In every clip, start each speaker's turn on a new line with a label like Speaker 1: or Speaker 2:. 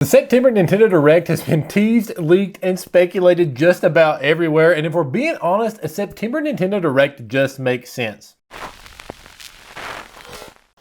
Speaker 1: The September Nintendo Direct has been teased, leaked, and speculated just about everywhere, and if we're being honest, a September Nintendo Direct just makes sense.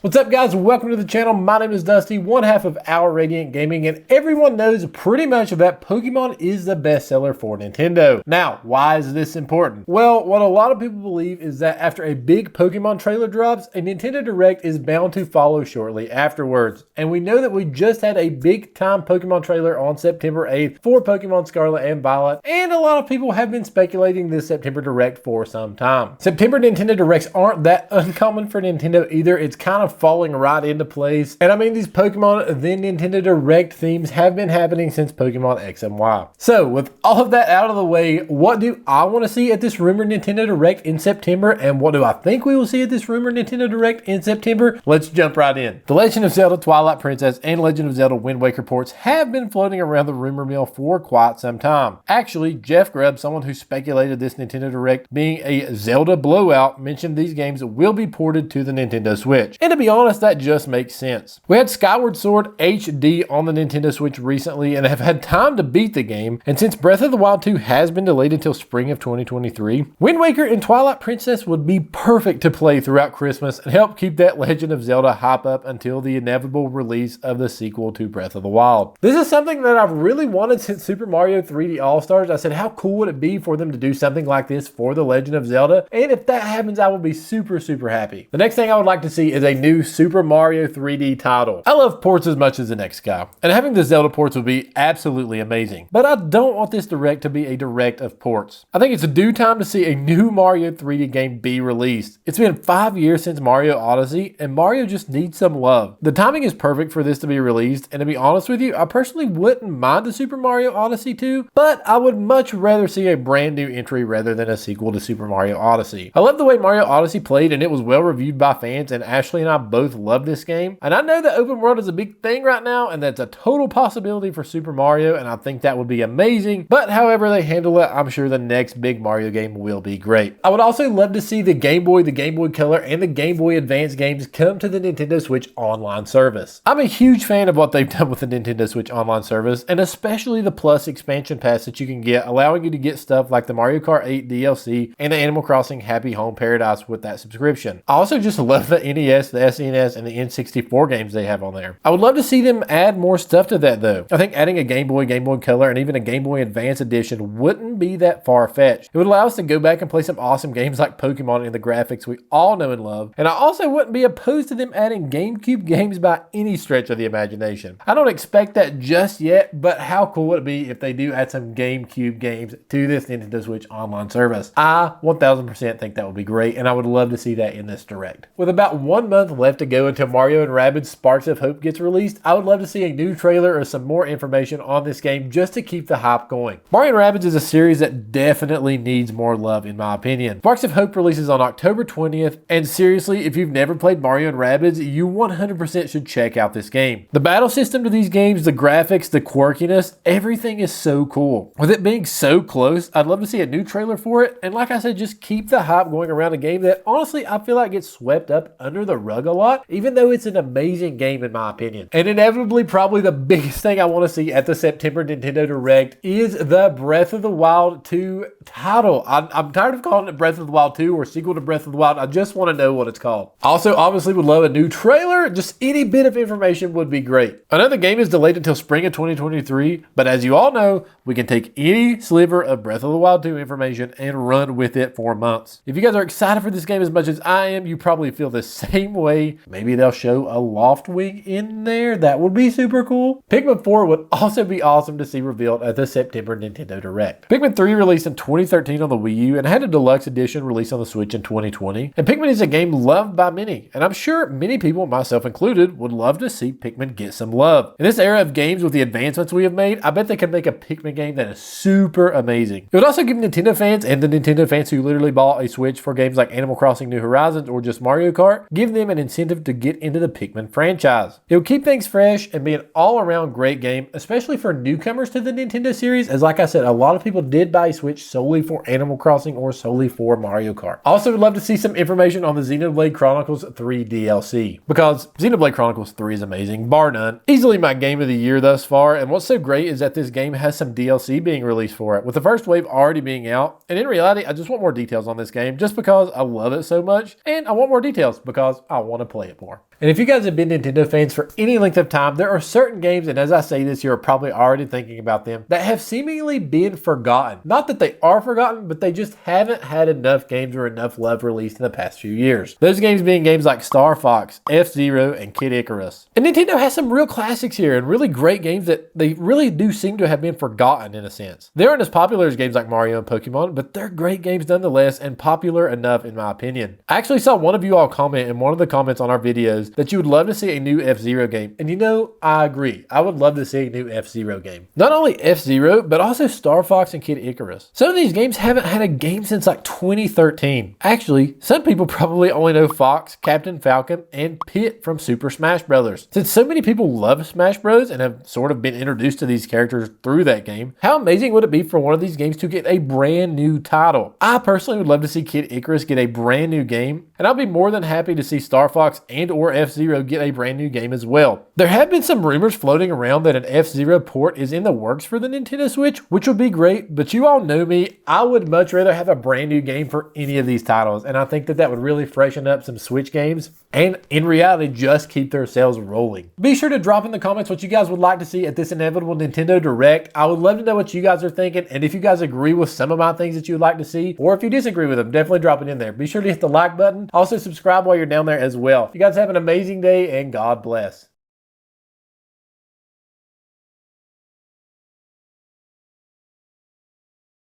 Speaker 1: What's up, guys? Welcome to the channel. My name is Dusty, one half of Our Radiant Gaming, and everyone knows pretty much that Pokemon is the bestseller for Nintendo. Now, why is this important? Well, what a lot of people believe is that after a big Pokemon trailer drops, a Nintendo Direct is bound to follow shortly afterwards. And we know that we just had a big-time Pokemon trailer on September 8th for Pokemon Scarlet and Violet, and a lot of people have been speculating this September Direct for some time. September Nintendo Directs aren't that uncommon for Nintendo either. It's kind of falling right into place. And I mean, these Pokemon then Nintendo Direct themes have been happening since Pokemon X and Y. So with all of that out of the way, what do I want to see at this rumored Nintendo Direct in September? And what do I think we will see at this rumored Nintendo Direct in September? Let's jump right in. The Legend of Zelda Twilight Princess and Legend of Zelda Windwaker ports have been floating around the rumor mill for quite some time. Actually, Jeff Grubb, someone who speculated this Nintendo Direct being a Zelda blowout, mentioned these games will be ported to the Nintendo Switch. And to be honest, that just makes sense. We had Skyward Sword HD on the Nintendo Switch recently and have had time to beat the game, and since Breath of the Wild 2 has been delayed until spring of 2023, Wind Waker and Twilight Princess would be perfect to play throughout Christmas and help keep that Legend of Zelda hype up until the inevitable release of the sequel to Breath of the Wild. This is something that I've really wanted since Super Mario 3D All-Stars. I said, how cool would it be for them to do something like this for the Legend of Zelda? And if that happens, I will be super happy. The next thing I would like to see is a new Super Mario 3D title. I love ports as much as the next guy, and having the Zelda ports would be absolutely amazing. But I don't want this Direct to be a Direct of ports. I think it's a due time to see a new Mario 3D game be released. It's been 5 years since Mario Odyssey, and Mario just needs some love. The timing is perfect for this to be released, and to be honest with you, I personally wouldn't mind a Super Mario Odyssey 2, but I would much rather see a brand new entry rather than a sequel to Super Mario Odyssey. I love the way Mario Odyssey played, and it was well reviewed by fans, and Ashley and I both love this game. And I know that open world is a big thing right now, and that's a total possibility for Super Mario, and I think that would be amazing. But however they handle it, I'm sure the next big Mario game will be great. I would also love to see the Game Boy Color, and the Game Boy Advance games come to the Nintendo Switch online service. I'm a huge fan of what they've done with the Nintendo Switch online service, and especially the Plus expansion pass that you can get, allowing you to get stuff like the Mario Kart 8 DLC and the Animal Crossing Happy Home Paradise with that subscription. I also just love the NES, the SNES, and the N64 games they have on there. I would love to see them add more stuff to that though. I think adding a Game Boy Color, and even a Game Boy Advance edition wouldn't be that far-fetched. It would allow us to go back and play some awesome games like Pokemon and the graphics we all know and love. And I also wouldn't be opposed to them adding GameCube games by any stretch of the imagination. I don't expect that just yet, but how cool would it be if they do add some GameCube games to this Nintendo Switch online service? I 1000% think that would be great, and I would love to see that in this Direct. With about 1 month left to go until Mario and Rabbids Sparks of Hope gets released, I would love to see a new trailer or some more information on this game just to keep the hype going. Mario and Rabbids is a series that definitely needs more love in my opinion. Sparks of Hope releases on October 20th, and seriously, if you've never played Mario and Rabbids, you 100% should check out this game. The battle system to these games, the graphics, the quirkiness, everything is so cool. With it being so close, I'd love to see a new trailer for it, and like I said, just keep the hype going around a game that honestly I feel like gets swept up under the rug a lot, even though it's an amazing game in my opinion. And inevitably, probably the biggest thing I want to see at the September Nintendo Direct is the Breath of the Wild 2 title. I'm tired of calling it Breath of the Wild 2 or sequel to Breath of the Wild. I just want to know what it's called. Also, obviously would love a new trailer. Just any bit of information would be great. I know the game is delayed until spring of 2023, but as you all know, we can take any sliver of Breath of the Wild 2 information and run with it for months. If you guys are excited for this game as much as I am, you probably feel the same way. Maybe they'll show a Loftwing in there. That would be super cool. Pikmin 4 would also be awesome to see revealed at the September Nintendo Direct. Pikmin 3 released in 2013 on the Wii U and had a deluxe edition released on the Switch in 2020. And Pikmin is a game loved by many, and I'm sure many people, myself included, would love to see Pikmin get some love. In this era of games with the advancements we have made, I bet they could make a Pikmin game that is super amazing. It would also give Nintendo fans and the Nintendo fans who literally bought a Switch for games like Animal Crossing New Horizons or just Mario Kart, give them an an incentive to get into the Pikmin franchise. It will keep things fresh and be an all-around great game, especially for newcomers to the Nintendo series, as like I said, a lot of people did buy a Switch solely for Animal Crossing or solely for Mario Kart. Also would love to see some information on the Xenoblade Chronicles 3 DLC, because Xenoblade Chronicles 3 is amazing, bar none. Easily my game of the year thus far, and what's so great is that this game has some DLC being released for it, with the first wave already being out, and in reality, I just want more details on this game just because I love it so much, and I want more details because I want to play it more. And if you guys have been Nintendo fans for any length of time, there are certain games, and as I say this, you're probably already thinking about them, that have seemingly been forgotten. Not that they are forgotten, but they just haven't had enough games or enough love released in the past few years. Those games being games like Starfox, F-Zero, and Kid Icarus. And Nintendo has some real classics here and really great games that they really do seem to have been forgotten in a sense. They aren't as popular as games like Mario and Pokemon, but they're great games nonetheless and popular enough in my opinion. I actually saw one of you all comment in one of the comments on our videos that you would love to see a new F-Zero game. And you know, I agree. I would love to see a new F-Zero game. Not only F-Zero, but also Star Fox and Kid Icarus. Some of these games haven't had a game since like 2013. Actually, some people probably only know Fox, Captain Falcon, and Pit from Super Smash Bros. Since so many people love Smash Bros. And have sort of been introduced to these characters through that game, how amazing would it be for one of these games to get a brand new title? I personally would love to see Kid Icarus get a brand new game, and I'll be more than happy to see Star Fox and or F-Zero get a brand new game as well. There have been some rumors floating around that an F-Zero port is in the works for the Nintendo Switch, which would be great, but you all know me, I would much rather have a brand new game for any of these titles, and I think that that would really freshen up some Switch games, and in reality, just keep their sales rolling. Be sure to drop in the comments what you guys would like to see at this inevitable Nintendo Direct. I would love to know what you guys are thinking, and if you guys agree with some of my things that you would like to see, or if you disagree with them, definitely drop it in there. Be sure to hit the like button. Also subscribe while you're down there as well. You guys have an amazing day, and God bless.